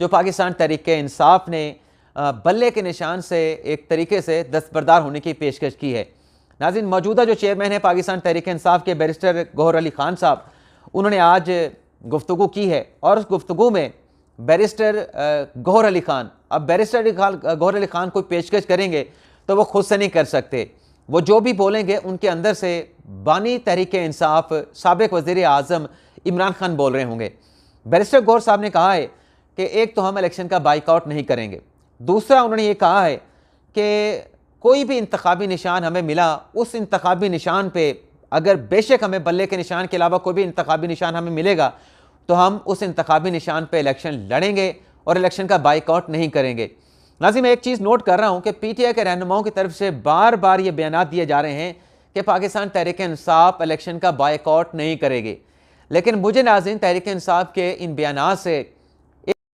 جو پاکستان تحریک انصاف نے بلے کے نشان سے ایک طریقے سے دستبردار ہونے کی پیشکش کی ہے۔ ناظرین، موجودہ جو چیئرمین ہے پاکستان تحریک انصاف کے بیرسٹر گوہر علی خان صاحب، انہوں نے آج گفتگو کی ہے، اور اس گفتگو میں بیرسٹر گوہر علی خان، اب بیرسٹر گوہر علی خان کوئی پیشکش کریں گے تو وہ خود سے نہیں کر سکتے، وہ جو بھی بولیں گے ان کے اندر سے بانی تحریک انصاف سابق وزیر اعظم عمران خان بول رہے ہوں گے۔ بیرسٹر گوہر صاحب نے کہا ہے کہ ایک تو ہم الیکشن کا بائیک آؤٹ نہیں کریں گے، دوسرا انہوں نے یہ کہا ہے کہ کوئی بھی انتخابی نشان ہمیں ملا، اس انتخابی نشان پہ اگر بے شک ہمیں بلے کے نشان کے علاوہ کوئی بھی انتخابی نشان ہمیں ملے گا تو ہم اس انتخابی نشان پہ الیکشن لڑیں گے اور الیکشن کا بائیک آؤٹ نہیں کریں گے۔ ناظرین، میں ایک چیز نوٹ کر رہا ہوں کہ پی ٹی آئی کے رہنماؤں کی طرف سے بار بار یہ بیانات دیے جا رہے ہیں کہ پاکستان تحریک انصاف الیکشن کا بائیک آؤٹ نہیں کرے گی، لیکن مجھے ناظرین تحریک انصاف کے ان بیانات سے